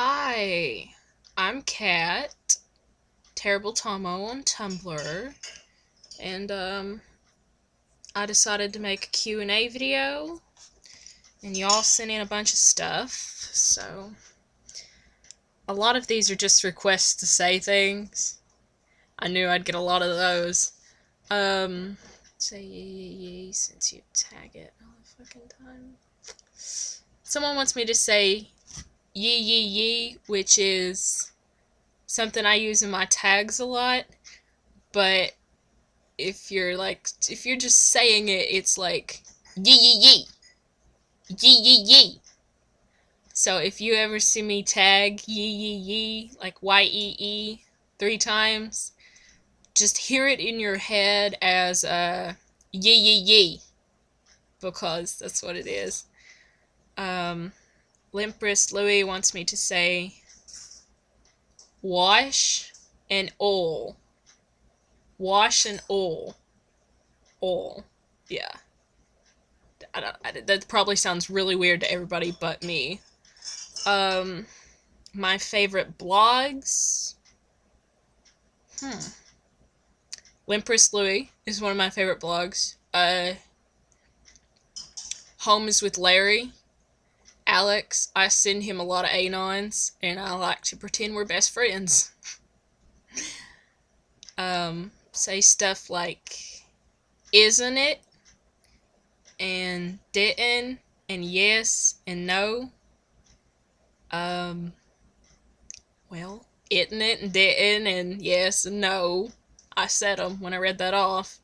Hi, I'm Kat, Terrible Tomo on Tumblr, and I decided to make a Q&A video, and y'all sent in a bunch of stuff, so a lot of these are just requests to say things. I knew I'd get a lot of those. Say yee since you tag it all the fucking time. Someone wants me to say yee, which is something I use in my tags a lot, but if you're just saying it, it's like yee, yee. So if you ever see me tag yee, like YEE 3 times, just hear it in your head as yee, because that's what it is. Limpress Louis wants me to say wash and oil. Wash and oil. Oil. Yeah. That probably sounds really weird to everybody but me. My favorite blogs. Limpress Louis is one of my favorite blogs. Home is with Larry. Alex, I send him a lot of anons, and I like to pretend we're best friends. Say stuff like, isn't it? And didn't, and yes, and no. Well, isn't it, and didn't, and yes, and no. I said them when I read that off.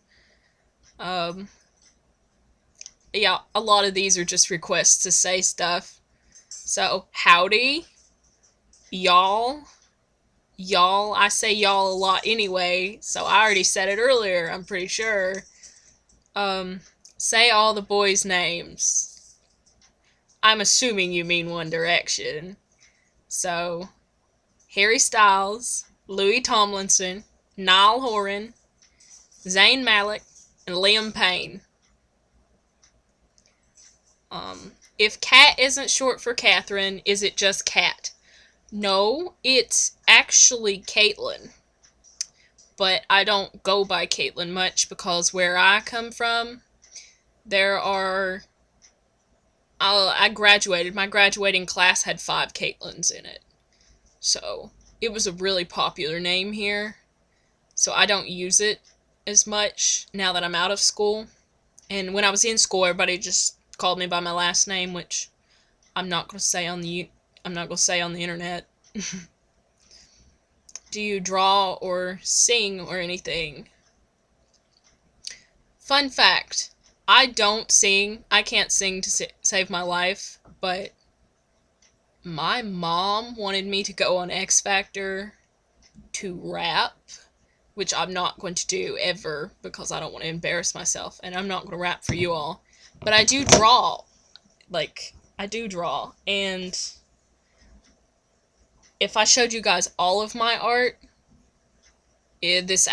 Yeah, a lot of these are just requests to say stuff. So, howdy, y'all. Y'all, I say y'all a lot anyway, so I already said it earlier, I'm pretty sure. Say all the boys' names. I'm assuming you mean One Direction. So, Harry Styles, Louis Tomlinson, Niall Horan, Zayn Malik, and Liam Payne. If Kat isn't short for Catherine, is it just Kat? No, it's actually Caitlin. But I don't go by Caitlin much because where I come from, there are... I graduated. My graduating class had 5 Caitlins in it. So, it was a really popular name here. So I don't use it as much now that I'm out of school. And when I was in school, everybody just called me by my last name, which I'm not going to say on the internet. Do you draw or sing or anything? Fun fact, I don't sing. I can't sing to save my life, but my mom wanted me to go on X Factor to rap, which I'm not going to do ever because I don't want to embarrass myself, and I'm not going to rap for you all. But I do draw. I do draw, and if I showed you guys all of my art, this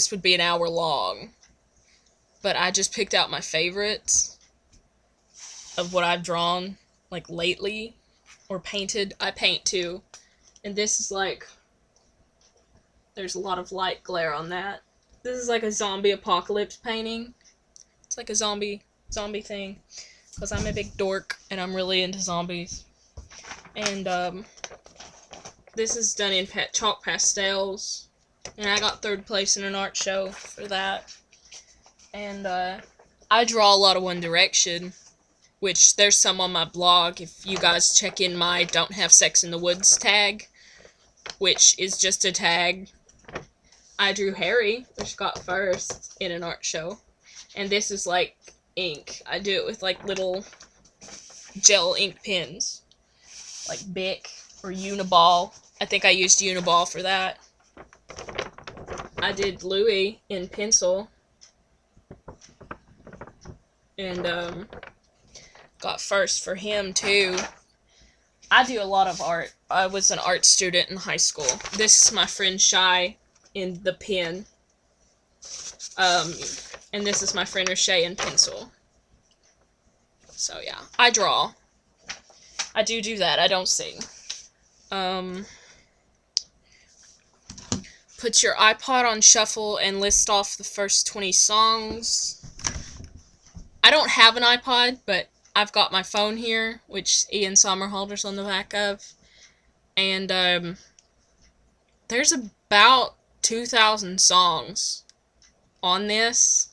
would be an hour long. But I just picked out my favorites of what I've drawn, like, lately, or painted. I paint, too. And this is like... There's a lot of light glare on that. This is like a zombie apocalypse painting. It's like a zombie thing. Because I'm a big dork, and I'm really into zombies. And, this is done in chalk pastels. And I got 3rd place in an art show for that. And, I draw a lot of One Direction, which there's some on my blog if you guys check in my Don't Have Sex in the Woods tag, which is just a tag. I drew Harry, which got 1st in an art show. And this is like ink. I do it with like little gel ink pens, like Bic or Uniball. I think I used Uniball for that. I did Louis in pencil. And, got 1st for him, too. I do a lot of art. I was an art student in high school. This is my friend Shy in the pen. And this is my friend Rashay in pencil. So, yeah. I draw. I do that. I don't sing. Um, put your iPod on shuffle and list off the first 20 songs. I don't have an iPod, but I've got my phone here, which Ian Somerhalder's on the back of. And there's about 2,000 songs on this.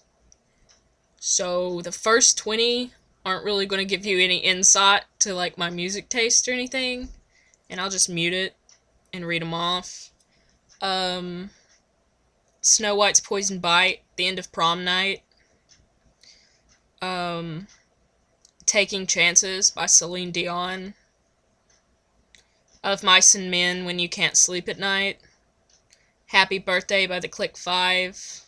So the first 20 aren't really going to give you any insight to like my music taste or anything. And I'll just mute it and read them off. Snow White's Poison Bite, The End of Prom Night. Taking Chances by Celine Dion. Of Mice and Men, When You Can't Sleep at Night. Happy Birthday by the Click 5.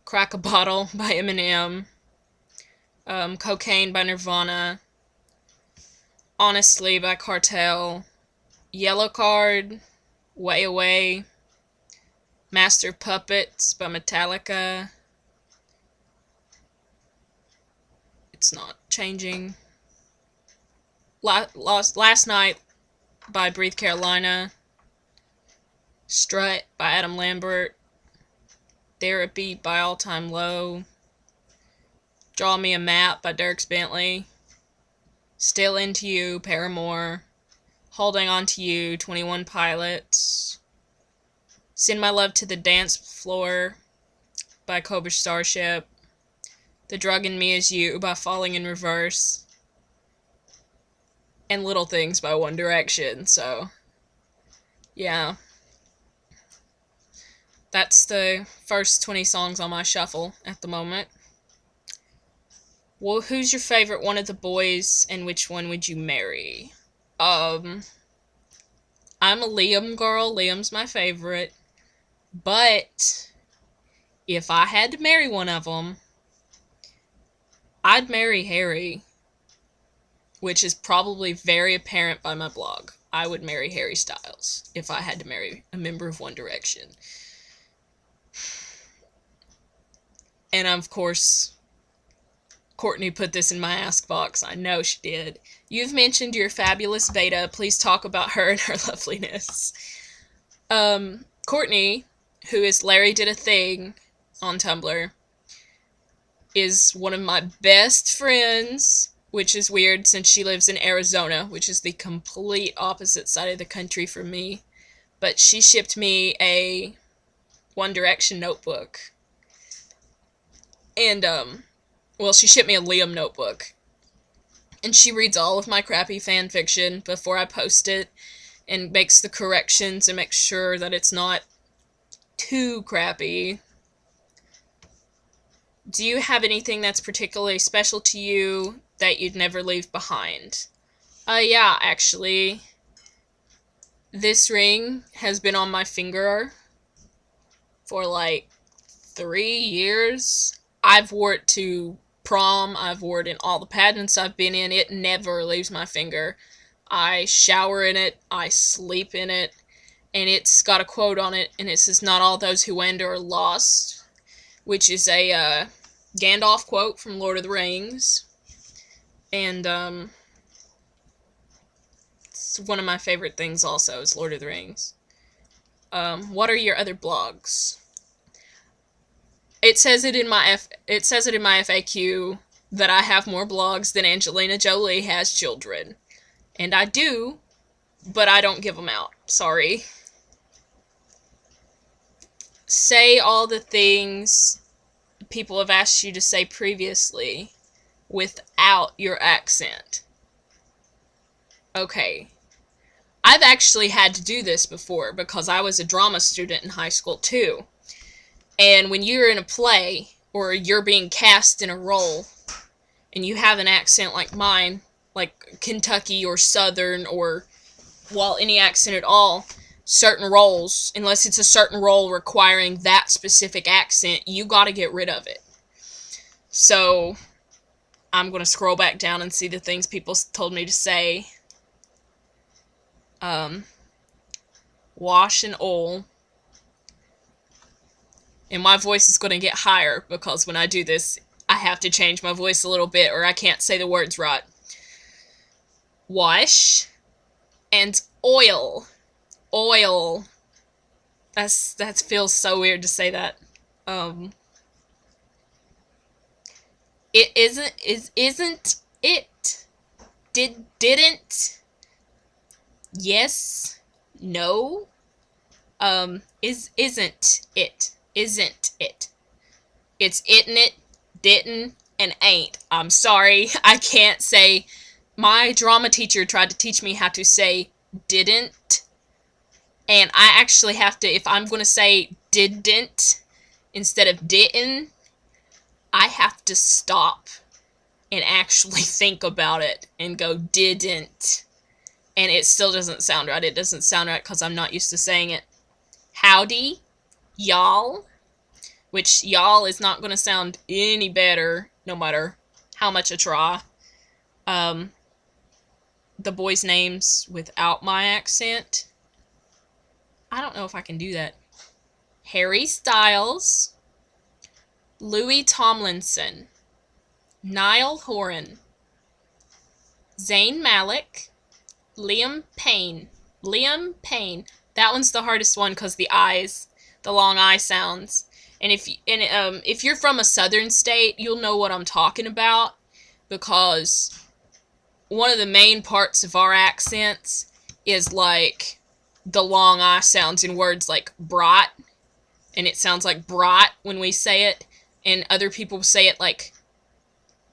Crack a Bottle by Eminem. Cocaine by Nirvana. Honestly by Cartel. Yellow Card, Way Away. Master of Puppets by Metallica. It's not changing. Last Night by Breathe Carolina. Strut by Adam Lambert. Therapy by All Time Low. Draw Me a Map by Dierks Bentley. Still Into You, Paramore. Holding On to You, 21 Pilots. Send My Love to the Dance Floor by Cobra Starship. The Drug in Me Is You by Falling in Reverse. And Little Things by One Direction, so yeah. That's the first 20 songs on my shuffle at the moment. Well, who's your favorite one of the boys, and which one would you marry? I'm a Liam girl. Liam's my favorite. But if I had to marry one of them, I'd marry Harry, which is probably very apparent by my blog. I would marry Harry Styles if I had to marry a member of One Direction. And of course, Courtney put this in my ask box. I know she did. You've mentioned your fabulous Veda. Please talk about her and her loveliness. Courtney, who is Larry Did a Thing on Tumblr, is one of my best friends, which is weird since she lives in Arizona, which is the complete opposite side of the country from me. But she shipped me a One Direction notebook. And, well, she shipped me a Liam notebook. And she reads all of my crappy fan fiction before I post it, and makes the corrections and makes sure that it's not too crappy. Do you have anything that's particularly special to you that you'd never leave behind? Yeah, actually. This ring has been on my finger for like 3 years. I've wore it to prom. I've worn it in all the pageants I've been in. It never leaves my finger. I shower in it. I sleep in it. And it's got a quote on it, and it says, "Not all those who enter are lost," which is a Gandalf quote from Lord of the Rings. And it's one of my favorite things also is Lord of the Rings. What are your other blogs? It says it in my FAQ that I have more blogs than Angelina Jolie has children. And I do, but I don't give them out. Sorry. Say all the things people have asked you to say previously without your accent. Okay. I've actually had to do this before because I was a drama student in high school too. And when you're in a play, or you're being cast in a role, and you have an accent like mine, like Kentucky or Southern, or, well, any accent at all, certain roles, unless it's a certain role requiring that specific accent, you gotta get rid of it. So, I'm gonna scroll back down and see the things people told me to say. Wash and oil. And my voice is going to get higher because when I do this, I have to change my voice a little bit or I can't say the words right. Wash. And oil. Oil. That feels so weird to say that. It isn't it. Didn't. Yes. No. Isn't it. Isn't it. It's itn't it, didn't, and ain't. I'm sorry, I can't say. My drama teacher tried to teach me how to say didn't, and I actually have to, if I'm going to say didn't instead of didn't, I have to stop and actually think about it and go didn't. And it still doesn't sound right. It doesn't sound right because I'm not used to saying it. Howdy, y'all. Which y'all is not going to sound any better no matter how much I try. The boys' names without my accent. I don't know if I can do that. Harry Styles, Louis Tomlinson, Niall Horan, Zayn Malik, Liam Payne. Liam Payne. That one's the hardest one because the long I sounds. And if you're from a southern state, you'll know what I'm talking about, because one of the main parts of our accents is like the long I sounds in words like brought, and it sounds like brought when we say it, and other people say it like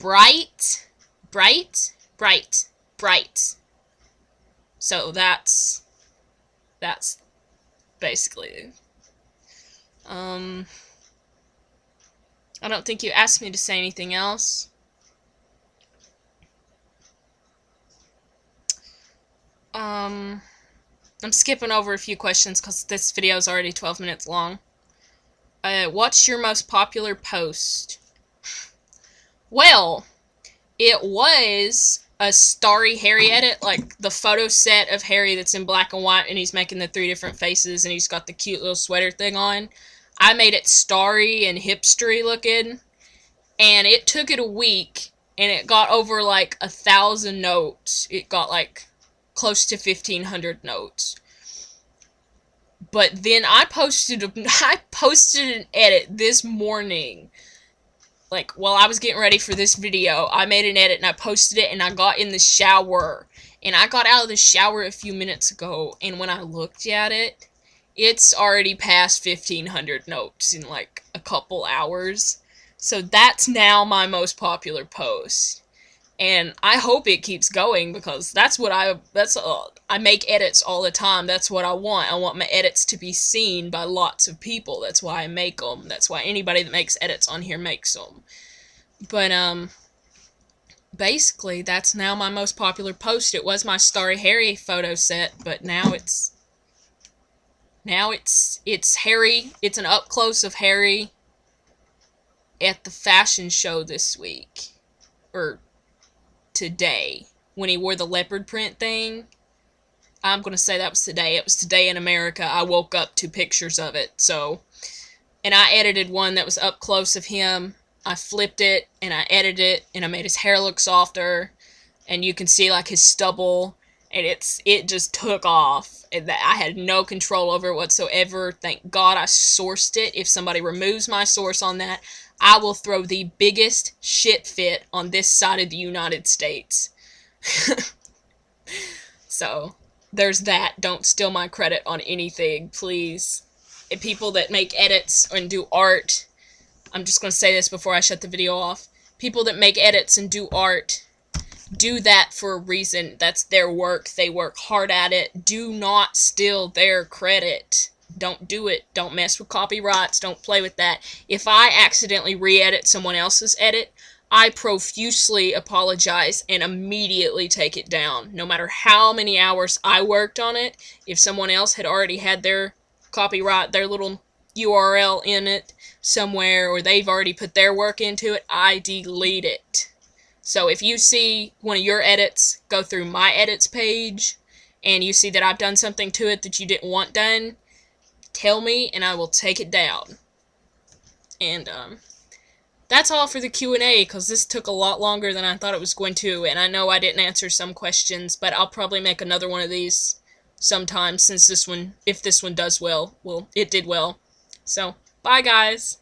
bright, bright, bright, bright. So that's basically. I don't think you asked me to say anything else. I'm skipping over a few questions because this video is already 12 minutes long. What's your most popular post? Well, it was a Starry Harry edit, like the photo set of Harry that's in black and white, and he's making the 3 different faces, and he's got the cute little sweater thing on. I made it starry and hipstery looking, and it took it a week, and it got over like 1,000 notes. It got like close to 1,500 notes. But then I posted an edit this morning. Like, while I was getting ready for this video, I made an edit and I posted it, and I got in the shower. And I got out of the shower a few minutes ago, and when I looked at it, it's already past 1,500 notes in like a couple hours. So that's now my most popular post. And I hope it keeps going, because I make edits all the time. That's what I want. I want my edits to be seen by lots of people. That's why I make them. That's why anybody that makes edits on here makes them. But, basically, that's now my most popular post. It was my Starry Harry photo set, but now it's Harry. It's an up close of Harry at the fashion show this week. Or today, when he wore the leopard print thing. I'm going to say that was today. It was today in America. I woke up to pictures of it. So, and I edited one that was up close of him. I flipped it, and I edited it, and I made his hair look softer, and you can see like his stubble, and it just took off, and I had no control over it whatsoever. Thank God I sourced it. If somebody removes my source on that, I will throw the biggest shit fit on this side of the United States. So, there's that. Don't steal my credit on anything, please. And people that make edits and do art, I'm just going to say this before I shut the video off. People that make edits and do art, do that for a reason. That's their work. They work hard at it. Do not steal their credit. Don't do it. Don't mess with copyrights. Don't play with that. If I accidentally re-edit someone else's edit, I profusely apologize and immediately take it down. No matter how many hours I worked on it, if someone else had already had their copyright, their little URL in it somewhere, or they've already put their work into it, I delete it. So if you see one of your edits go through my edits page, and you see that I've done something to it that you didn't want done, tell me and I will take it down. And that's all for the Q&A, because this took a lot longer than I thought it was going to, and I know I didn't answer some questions, but I'll probably make another one of these sometime, since this one, if this one does well, it did well. So, bye guys!